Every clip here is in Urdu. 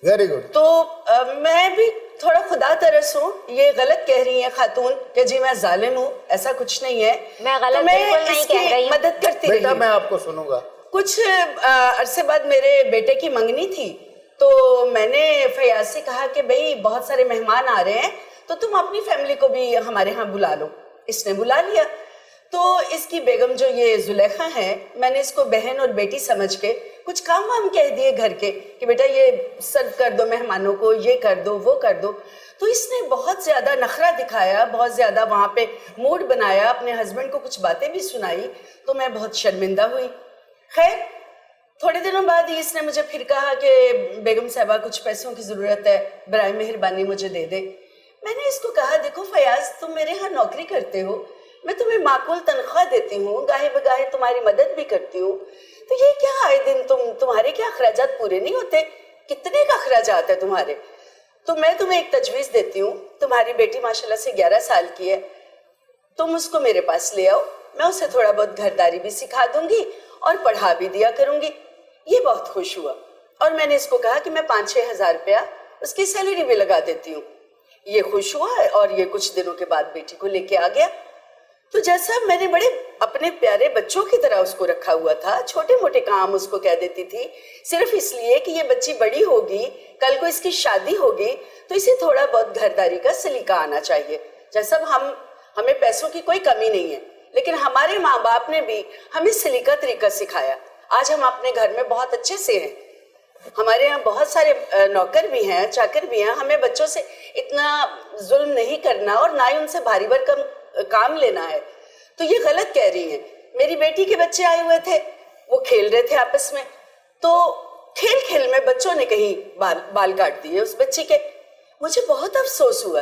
Very good. تو میں بھی تھوڑا خدا ترس ہوں. یہ غلط کہہ رہی ہیں خاتون کہ جی میں ظالم ہوں، ایسا کچھ نہیں ہے. میں غلط بالکل نہیں کہہ رہی ہوں. مدد کرتی رہی. بیٹا میں آپ کو سنوں گا. کچھ عرصے بعد میرے بیٹے کی منگنی تھی، تو میں نے فیاض سے کہا کہ بھئی بہت سارے مہمان آ رہے ہیں تو تم اپنی فیملی کو بھی ہمارے ہاں بلا لو. اس نے بلا لیا. تو اس کی بیگم جو یہ زلیخا ہے، میں نے اس کو بہن اور بیٹی سمجھ کے کچھ کام وام کہہ دیے گھر کے کہ بیٹا یہ سرو کر دو مہمانوں کو، یہ کر دو وہ کر دو. تو اس نے بہت زیادہ نخرہ دکھایا، بہت زیادہ وہاں پہ موڈ بنایا، اپنے ہسبینڈ کو کچھ باتیں بھی سنائی. تو میں بہت شرمندہ ہوئی. خیر تھوڑے دنوں بعد ہی اس نے مجھے پھر کہا کہ بیگم صاحبہ کچھ پیسوں کی ضرورت ہے، برائے مہربانی مجھے دے دے. میں نے اس کو کہا دیکھو فیاض تم میرے ہاں نوکری کرتے ہو، میں تمہیں معقول تنخواہ دیتی ہوں، گاہے بگاہے تمہاری مدد بھی کرتی ہوں، تو یہ کیا آئے دن تمہارے کیا اخراجات پورے نہیں ہوتے؟ کتنے کا اخراجات ہے تمہارے؟ تو میں تمہیں ایک تجویز دیتی ہوں، تمہاری بیٹی ماشاءاللہ سے 11 سال کی ہے، تم اس کو میرے پاس لے آؤ، میں اسے تھوڑا بہت گھرداری بھی سکھا دوں گی اور پڑھا بھی دیا کروں گی. یہ بہت خوش ہوا اور میں نے اس کو کہا کہ میں 5-6 ہزار روپیہ اس کی سیلری بھی لگا دیتی ہوں. یہ خوش ہوا اور یہ کچھ دنوں کے بعد بیٹی کو لے کے آ گیا. تو جیسا میں نے بڑے اپنے پیارے بچوں کی طرح اس کو رکھا ہوا تھا، چھوٹے موٹے کام اس کو کہہ دیتی تھی صرف اس لیے کہ یہ بچی بڑی ہوگی، کل کو اس کی شادی ہوگی تو اسے تھوڑا بہت گھرداری کا سلیقہ آنا چاہیے. جیسا ہمیں پیسوں کی کوئی کمی نہیں ہے، لیکن ہمارے ماں باپ نے بھی ہمیں سلیقہ طریقہ سکھایا. آج ہم اپنے گھر میں بہت اچھے سے ہیں، ہمارے یہاں بہت سارے نوکر بھی ہیں، چاکر بھی ہیں. ہمیں بچوں سے اتنا ظلم نہیں کرنا اور نہ ہی ان سے بھاری بھرکم کام لینا ہے. تو یہ غلط کہہ رہی ہیں. میری بیٹی کے بچے آئے ہوئے تھے، وہ کھیل رہے تھے آپس میں، تو کھیل کھیل میں بچوں نے کہیں بال کاٹ دیے اس بچی کے. مجھے بہت افسوس ہوا،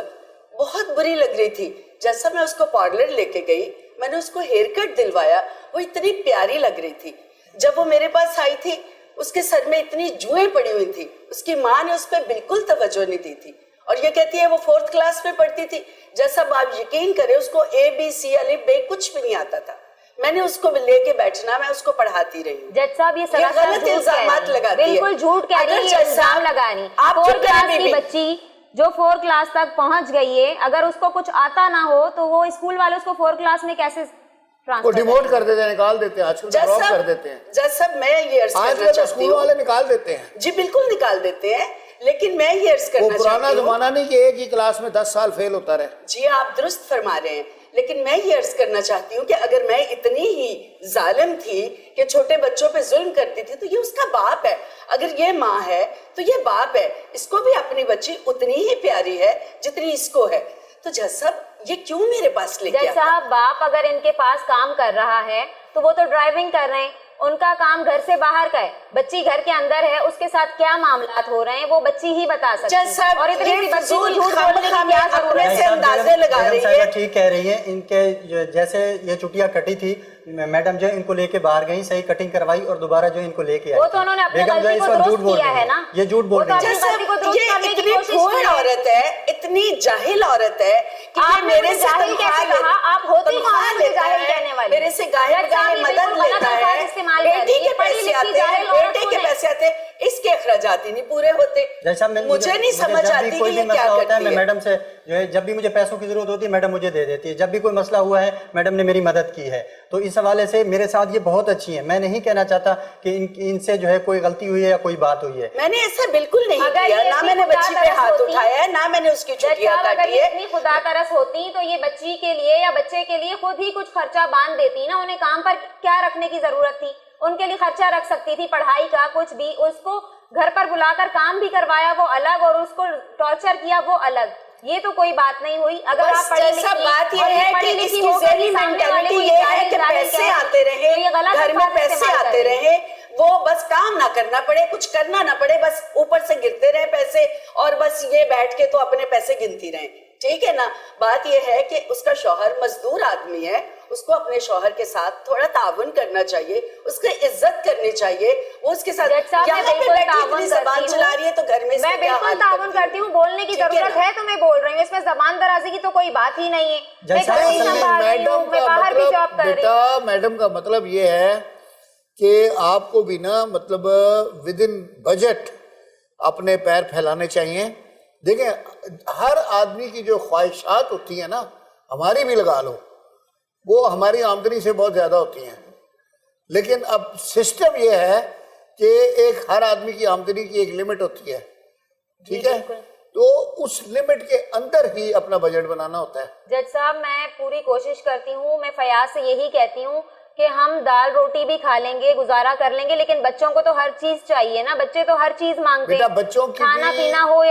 بہت بری لگ رہی تھی. جیسا میں اس کو پارلر لے کے گئی، میں نے اس کو ہیئر کٹ دلوایا، وہ اتنی پیاری لگ رہی تھی. جب وہ میرے پاس آئی تھی اس کے سر میں اتنی جوئیں پڑی ہوئی تھی، اس کی ماں نے اس پہ بالکل توجہ نہیں دی تھی اور یہ کہتی ہے وہ 4th کلاس میں پڑھتی تھی. جیسا آپ یقین کریں اس کو ABC الف ب کچھ بھی نہیں آتا تھا. میں نے اس کو لے کے بیٹھنا، میں اس کو پڑھاتی رہی ہوں. جج صاحب یہ غلط الزامات لگاتی ہے، بالکل جھوٹ کہہ رہی ہے، الزام لگا رہی. 4 کلاس کی بچی جو 4 کلاس تک پہنچ گئی ہے، اگر اس کو کچھ آتا نہ ہو تو وہ اسکول والے اس کو 4 کلاس میں کیسے وہ ڈیموٹ کر دیتے ہیں، نکال دیتے ہیں. آج کل ڈراپ کر دیتے ہیں. جج صاحب میں یہ عرض کرنا چاہتی اسکول والے نکال دیتے ہیں. جی بالکل نکال دیتے ہیں، لیکن میں یہ عرض کرنا چاہتی ہوں، وہ پرانا زمانہ نہیں کہ ایک ہی کلاس میں 10 سال فیل ہوتا رہے. جی آپ درست فرما رہے ہیں، لیکن میں یہ عرض کرنا چاہتی ہوں کہ اگر میں اتنی ہی ظالم تھی کہ چھوٹے بچوں پہ ظلم کرتی تھی تو یہ اس کا باپ ہے. اگر یہ ماں ہے تو یہ باپ ہے. اس کو بھی اپنی بچی اتنی ہی پیاری ہے جتنی اس کو ہے. تو جج صاحب یہ کیوں میرے پاس لے کے جج صاحب باپ اگر ان کے پاس کام کر رہا ہے تو وہ تو ڈرائیونگ کر رہے ہیں، ان کا کام گھر سے باہر کا ہے. بچی گھر کے اندر ہے، اس کے ساتھ کیا معاملات ہو رہے ہیں وہ بچی ہی بتا سکتی ہے. اور اتنی سی بچی کو جھوٹ بولنے کی کیا ضرورت ہے؟ اندازے لگا رہی ہے. ٹھیک کہہ رہی ہے. ان کے جیسے یہ چٹیاں کٹی تھی، میڈم جو ان کو لے کے باہر گئی، صحیح کٹنگ کروائی اور دوبارہ جو ان کو لے کے آئی. وہ تو انہوں نے اپنی غلطی کو درست کیا ہے نا، یہ جھوٹ بول رہی ہے. یہ اتنی پھوڑ عورت ہے، اتنی جاہل عورت ہے کہ یہ میرے سے جاہل کیسے کہا؟ آپ ہوتی کون ہے جاہل کہنے والی؟ میرے سے گاہے گاہے مدد لیتا ہے، بیٹی کے پیسے آتے ہیں، بیٹے کے پیسے آتے ہیں، اس کے اخراجات ہی نہیں پورے ہوتے. مجھے نہیں سمجھ آتی کہ یہ کیا کرتی ہے. میں میڈم سے جو ہے جب بھی مجھے پیسوں کی ضرورت ہوتی ہے میڈم مجھے دے دیتی ہے. جب بھی کوئی مسئلہ ہوا ہے میڈم نے میری مدد کی ہے. تو اس حوالے سے میرے ساتھ یہ بہت اچھی ہیں. میں نہیں کہنا چاہتا کہ ان سے جو ہے کوئی غلطی ہوئی ہے یا کوئی بات ہوئی ہے. میں نے ایسا بالکل نہیں کیا، نہ میں نے بچی پہ ہاتھ اٹھایا ہے، نہ میں نے اس کی چھٹیاں کاٹی ہے. اتنی خدا ترس ہوتی تو یہ بچی کے لیے یا بچے کے لیے خود ہی کچھ خرچہ باندھ دیتی نا. انہیں کام پر کیا رکھنے کی ضرورت تھی؟ ان کے لیے خرچہ رکھ سکتی تھی، پڑھائی کا کچھ بھی. اس کو گھر پر بلا کر کام بھی کروایا وہ الگ، اور اس کو ٹارچر کیا وہ الگ. یہ تو کوئی بات نہیں ہوئی. اگر آپ پڑھی لکھی، بات یہ ہے کہ اس کی ذہنی مینٹالٹی یہ ہے کہ پیسے آتے رہے، گھر میں پیسے آتے رہے، وہ بس کام نہ کرنا پڑے، کچھ کرنا نہ پڑے، بس اوپر سے گرتے رہے پیسے اور بس یہ بیٹھ کے تو اپنے پیسے گنتی رہیں. ٹھیک ہے نا. بات یہ ہے کہ اس کا شوہر مزدور آدمی ہے، اس کو اپنے شوہر کے ساتھ تھوڑا تعاون کرنا چاہیے، اس کی عزت کرنی چاہیے. وہ اس کے ساتھ یہاں پہ بیٹھی اتنی زبان چلا رہی ہے تو گھر میں میں بالکل تعاون کرتی ہوں. بولنے کی ضرورت ہے تو میں بول رہی ہوں، اس میں زبان درازی کی تو کوئی بات ہی نہیں ہے. میں گھر بھی سنبھال رہی ہوں، میں باہر بھی جاب کر رہی ہوں. بیٹا میڈم کا مطلب یہ ہے کہ آپ کو بھی نا مطلب ود ان بجٹ اپنے پیر پھیلانے چاہیے. دیکھیں ہر آدمی کی جو خواہشات ہوتی ہیں نا، ہماری بھی لگا لو، وہ ہماری آمدنی سے بہت زیادہ ہوتی ہیں. لیکن اب سسٹم یہ ہے کہ ایک ہر آدمی کی آمدنی کی ایک لمٹ ہوتی ہے، ٹھیک ہے، تو اس لمٹ کے اندر ہی اپنا بجٹ بنانا ہوتا ہے. جج صاحب میں پوری کوشش کرتی ہوں، میں فیاض سے یہی کہتی ہوں کہ ہم دال روٹی بھی کھا لیں گے، گزارا کر لیں گے، لیکن بچوں کو تو ہر چیز چاہیے نا، بچے تو ہر چیز مانگتے بیٹا ہیں، بچوں کی کھانا بھی پینا ہو